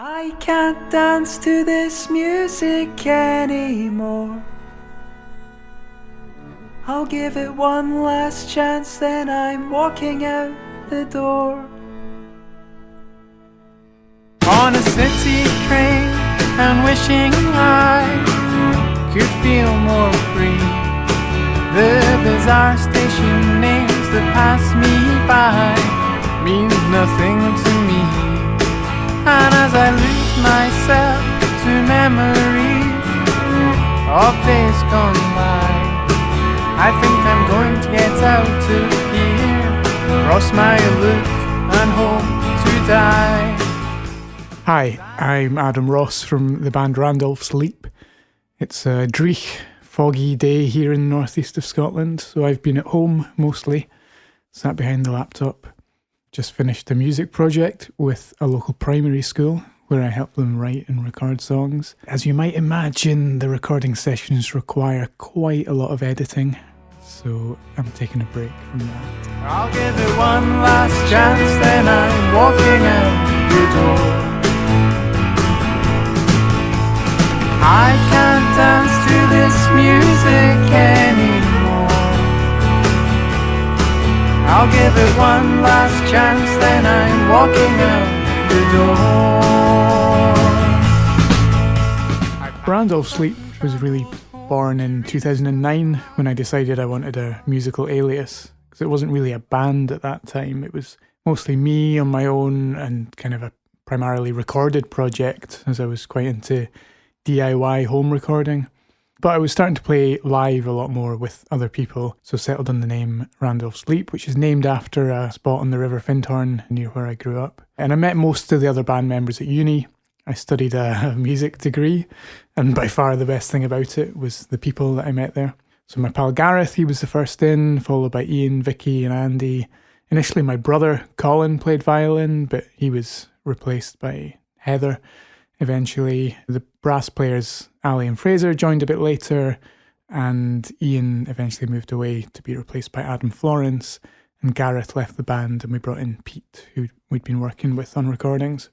I can't dance to this music anymore. I'll give it one last chance, then I'm walking out the door. On a city train and wishing I could feel more free. The bizarre station names that pass me by mean nothing to me. And as I lose myself to memories of days gone by, I think I'm going to get out of here, cross my aloof and hope to die. Hi, I'm Adam Ross from the band Randolph's Leap. It's a dreich, foggy day here in the northeast of Scotland, so I've been at home mostly, sat behind the laptop. Just finished a music project with a local primary school where I help them write and record songs. As you might imagine, the recording sessions require quite a lot of editing, so I'm taking a break from that. I'll give it one last chance, then I'm walking out the door. I can't dance to this music anymore. I'll give it one last chance, then I'm walking out the door. Randolph's Leap was really born in 2009 when I decided I wanted a musical alias, because it wasn't really a band at that time. It was mostly me on my own and kind of a primarily recorded project, as I was quite into DIY home recording. But I was starting to play live a lot more with other people, so settled on the name Randolph's Leap, which is named after a spot on the River Findhorn near where I grew up. And I met most of the other band members at uni. I studied a music degree, and by far the best thing about it was the people that I met there. So my pal Gareth, he was the first in, followed by Ian, Vicky and Andy. Initially my brother Colin played violin, but he was replaced by Heather. Eventually, the brass players, Ali and Fraser, joined a bit later, and Ian eventually moved away to be replaced by Adam Florence, and Gareth left the band, and we brought in Pete, who we'd been working with on recordings.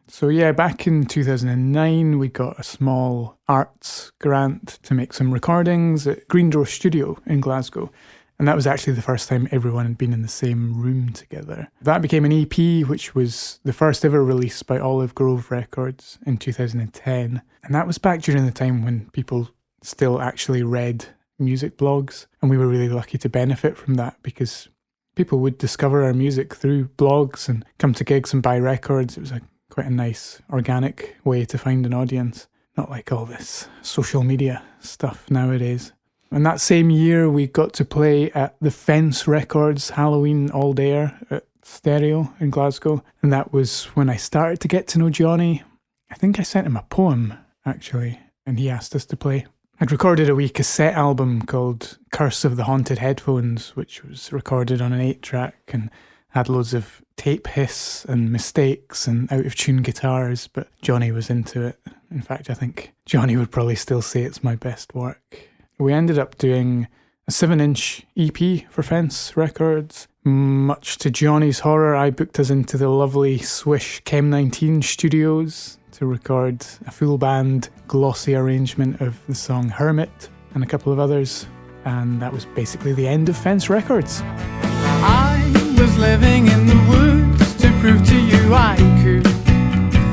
So yeah, back in 2009, we got a small arts grant to make some recordings at Greendraw Studio in Glasgow. And that was actually the first time everyone had been in the same room together. That became an EP, which was the first ever release by Olive Grove Records in 2010. And that was back during the time when people still actually read music blogs. And we were really lucky to benefit from that because people would discover our music through blogs and come to gigs and buy records. It was quite a nice, organic way to find an audience. Not like all this social media stuff nowadays. And that same year, we got to play at the Fence Records Halloween All Dayer at Stereo in Glasgow. And that was when I started to get to know Johnny. I think I sent him a poem, actually, and he asked us to play. I'd recorded a wee cassette album called Curse of the Haunted Headphones, which was recorded on an 8-track and had loads of tape hiss and mistakes and out-of-tune guitars, but Johnny was into it. In fact, I think Johnny would probably still say it's my best work. We ended up doing a 7-inch EP for Fence Records. Much to Johnny's horror, I booked us into the lovely Swish Chem 19 studios to record a full band glossy arrangement of the song Hermit and a couple of others. And that was basically the end of Fence Records. I was living in the woods to prove to you I could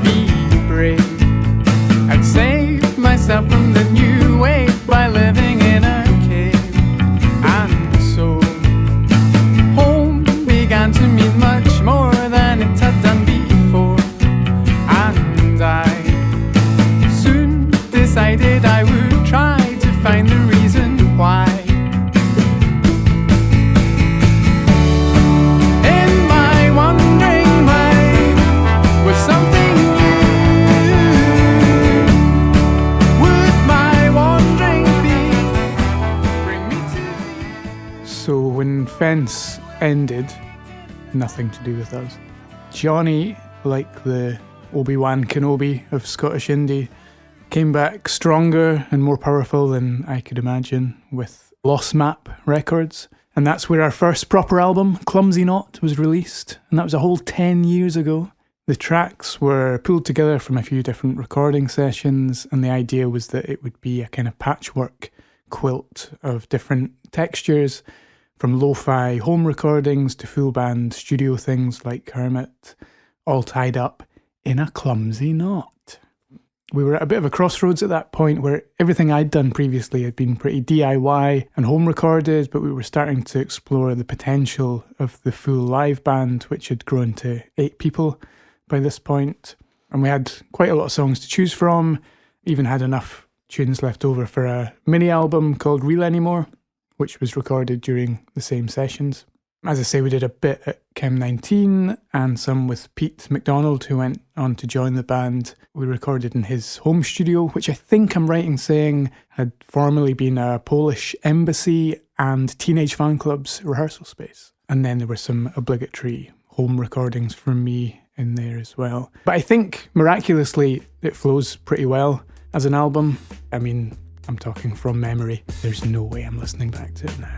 be brave. I'd saved myself from the new wave by living in a cave. And so home began to mean much more than it had done before. And I soon decided I would try to find the reason why. In my wandering mind was something So when Fence ended, nothing to do with us. Johnny, like the Obi-Wan Kenobi of Scottish indie, came back stronger and more powerful than I could imagine with Lost Map Records. And that's where our first proper album, Clumsy Knot, was released. And that was a whole 10 years ago. The tracks were pulled together from a few different recording sessions, and the idea was that it would be a kind of patchwork quilt of different textures, from lo-fi home recordings to full band studio things like Hermit, all tied up in a clumsy knot. We were at a bit of a crossroads at that point where everything I'd done previously had been pretty DIY and home recorded, but we were starting to explore the potential of the full live band, which had grown to 8 people by this point. And we had quite a lot of songs to choose from, even had enough tunes left over for a mini album called Real Anymore, which was recorded during the same sessions. As I say, we did a bit at Chem 19 and some with Pete McDonald, who went on to join the band. We recorded in his home studio, which I think I'm right in saying had formerly been a Polish embassy and Teenage Fan Club's rehearsal space. And then there were some obligatory home recordings from me in there as well. But I think, miraculously, it flows pretty well as an album. I mean, I'm talking from memory. There's no way I'm listening back to it now.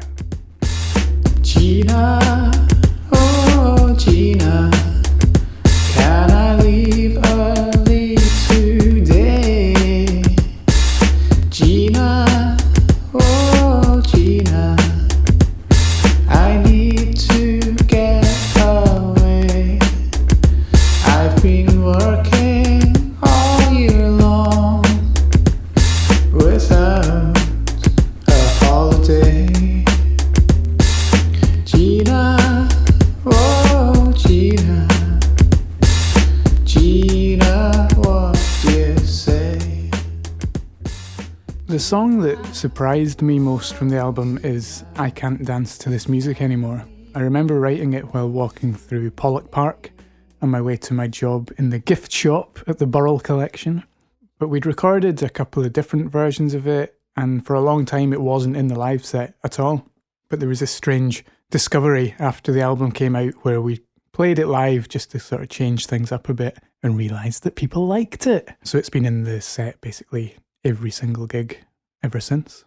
Gina, oh Gina, can I leave early today? Gina, oh Gina, I need to get away. I've been working all year long without a holiday. Gina, oh Gina, Gina, what do you say? The song that surprised me most from the album is I Can't Dance to This Music Anymore. I remember writing it while walking through Pollock Park on my way to my job in the gift shop at the Burrell Collection. But we'd recorded a couple of different versions of it, and for a long time it wasn't in the live set at all. But there was this strange discovery after the album came out where we played it live just to sort of change things up a bit and realised that people liked it. So it's been in the set basically every single gig ever since.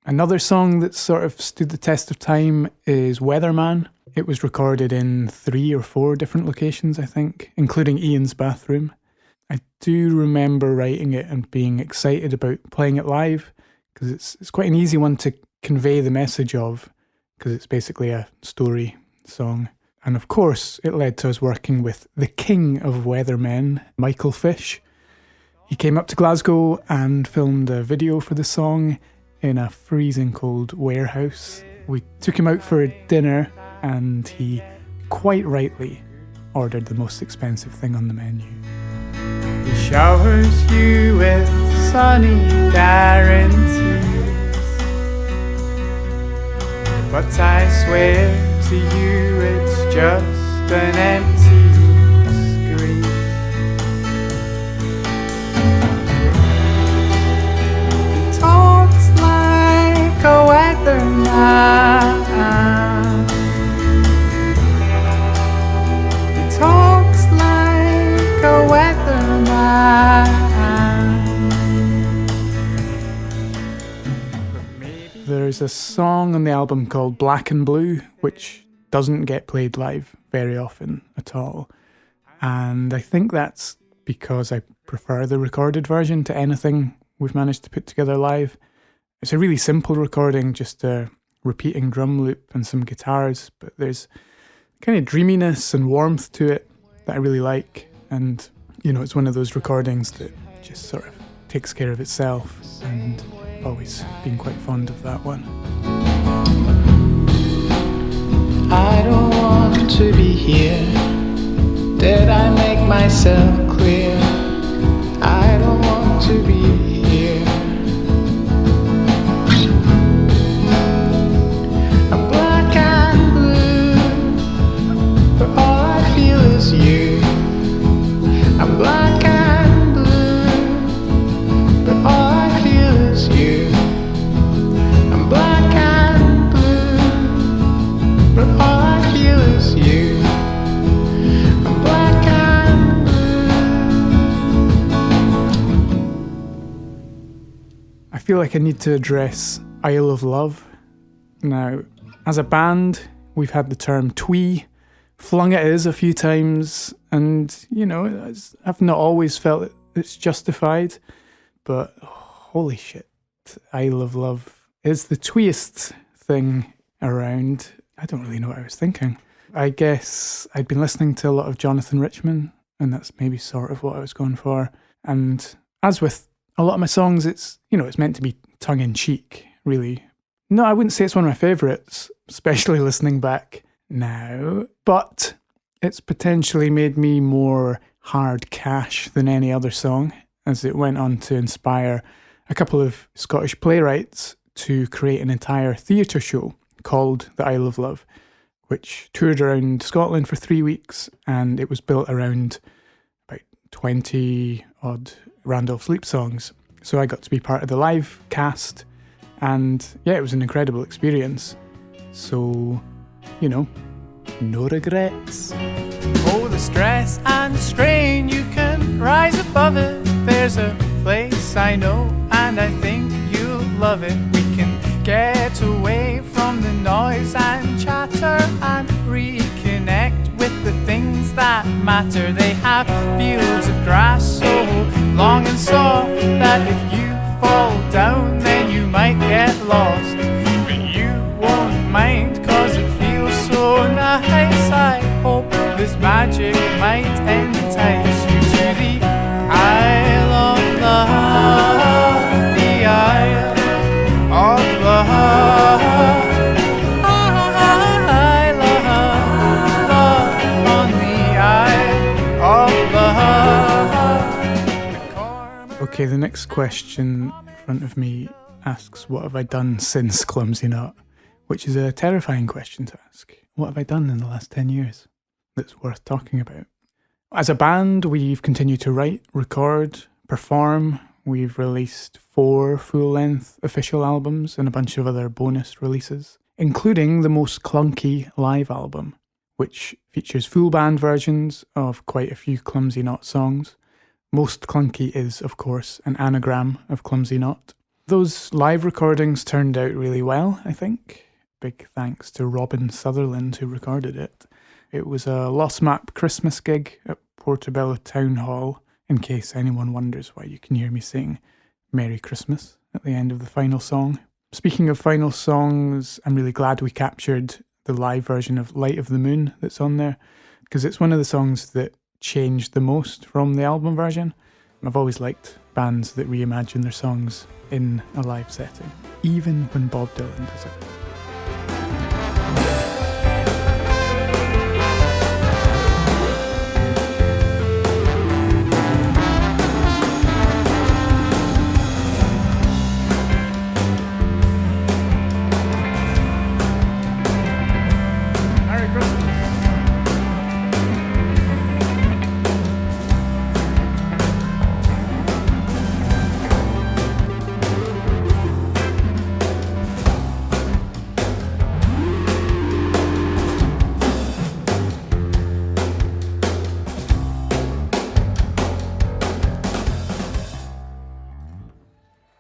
Another song that sort of stood the test of time is Weatherman. It was recorded in 3 or 4 different locations, I think, including Ian's bathroom. I do remember writing it and being excited about playing it live because it's quite an easy one to convey the message of, because it's basically a story song. And of course, it led to us working with the king of weathermen, Michael Fish. He came up to Glasgow and filmed a video for the song in a freezing cold warehouse. We took him out for dinner and he quite rightly ordered the most expensive thing on the menu. He showers you with sunny guarantees, but I swear to you it's just an empty screen. He talks like a weatherman. He talks like a weatherman. There's a song on the album called Black and Blue, which doesn't get played live very often at all. And I think that's because I prefer the recorded version to anything we've managed to put together live. It's a really simple recording, just a repeating drum loop and some guitars, but there's kind of dreaminess and warmth to it that I really like. And, you know, it's one of those recordings that just sort of takes care of itself, and I've always been quite fond of that one. I don't want to be here. Did I make myself clear? I don't want to be here. I'm black and blue, but all I feel is you. I'm black and blue, but all I feel is you. I'm black and blue, but all I feel is you. I'm black and blue. I feel like I need to address Isle of Love. Now, as a band, we've had the term twee flung at us a few times, and, I've not always felt it's justified, but holy shit, I Love Love is the tweest thing around. I don't really know what I was thinking. I guess I'd been listening to a lot of Jonathan Richman, and that's maybe sort of what I was going for. And as with a lot of my songs, it's meant to be tongue-in-cheek, really. No, I wouldn't say it's one of my favourites, especially listening back now, but it's potentially made me more hard cash than any other song, as it went on to inspire a couple of Scottish playwrights to create an entire theatre show called The Isle of Love, which toured around Scotland for 3 weeks, and it was built around about 20 odd Randolph Sleep songs. So I got to be part of the live cast, and yeah, it was an incredible experience. So, no regrets. Oh, the stress and strain, you can rise above it. There's a place I know, and I think you'll love it. We can get away from the noise and chatter and reconnect with the things that matter. They have fields of grass so long and soft that if you fall down then you might get lost, but you won't mind cause it feels so nice. I hope this magic might entice you to the Isle of Love, the Isle of Love. I love on the Isle of Love. Okay, the next question in front of me asks, what have I done since Clumsy Knot? Which is a terrifying question to ask. What have I done in the last 10 years that's worth talking about? As a band, we've continued to write, record, perform. We've released 4 full-length official albums and a bunch of other bonus releases, including the Most Clunky live album, which features full band versions of quite a few Clumsy Knot songs. Most Clunky is, of course, an anagram of Clumsy Knot. Those live recordings turned out really well, I think. Big thanks to Robin Sutherland who recorded it. It was a Lost Map Christmas gig at Portobello Town Hall, in case anyone wonders why you can hear me sing Merry Christmas at the end of the final song. Speaking of final songs, I'm really glad we captured the live version of Light of the Moon that's on there, because it's one of the songs that changed the most from the album version. I've always liked bands that reimagine their songs in a live setting, even when Bob Dylan does it.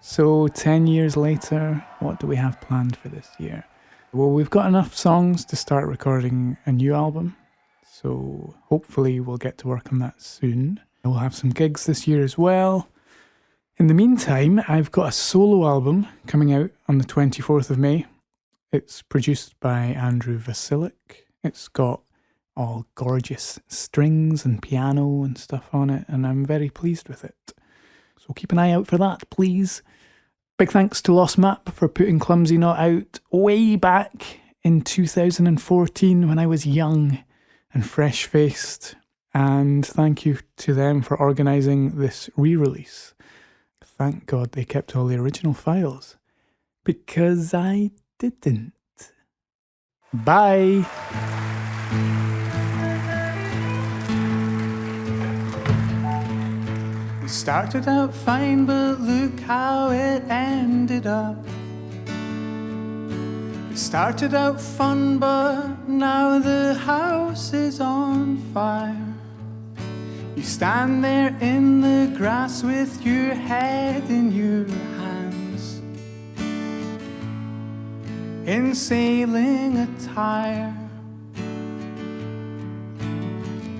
So 10 years later, what do we have planned for this year? Well, we've got enough songs to start recording a new album, so hopefully we'll get to work on that soon. We'll have some gigs this year as well. In the meantime, I've got a solo album coming out on the 24th of May. It's produced by Andrew Vasilik. It's got all gorgeous strings and piano and stuff on it, and I'm very pleased with it. So keep an eye out for that, please. Big thanks to Lost Map for putting Clumsy Knot out way back in 2014 when I was young and fresh-faced. And thank you to them for organising this re-release. Thank God they kept all the original files, because I didn't. Bye! It started out fine, but look how it ended up. It started out fun, but now the house is on fire. You stand there in the grass with your head in your hands, in sailing attire.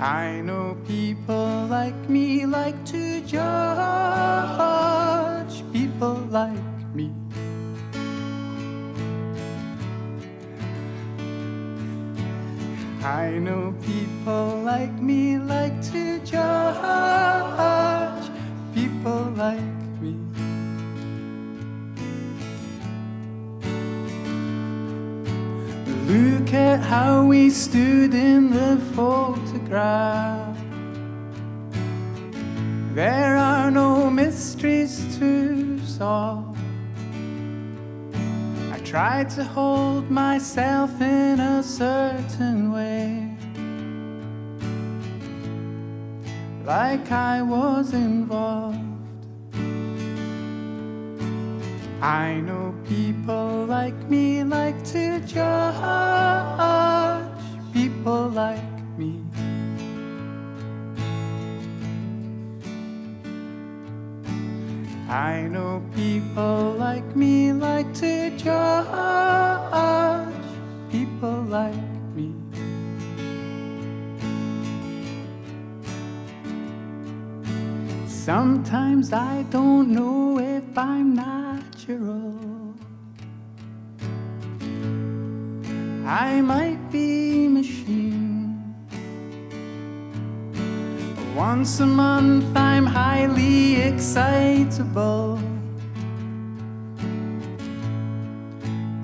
I know people like me like to judge people like me. I know people like me like to judge people like me. Look at how we stood in the photograph. There are no mysteries to solve. I tried to hold myself in a certain way, like I was involved. I know people like me like to judge people like me. I know people like me like to judge people like me. Sometimes I don't know if I'm natural. I might be machine. Once a month I'm highly excitable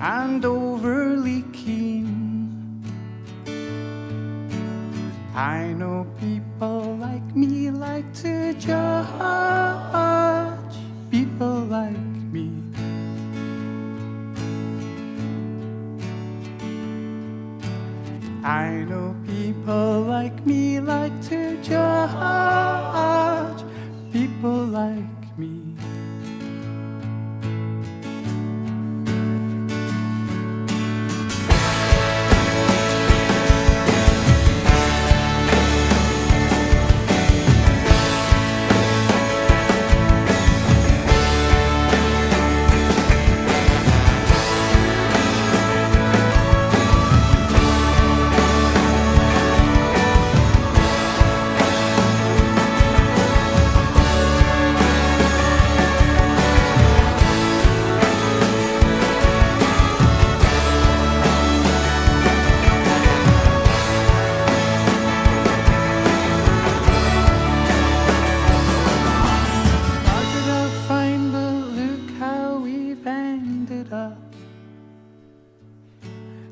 and overly keen. I know people like me like to judge people like me. I know people like me like to judge people like me.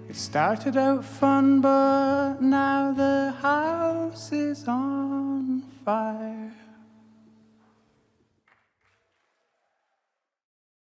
It started out fun, but now the house is on fire.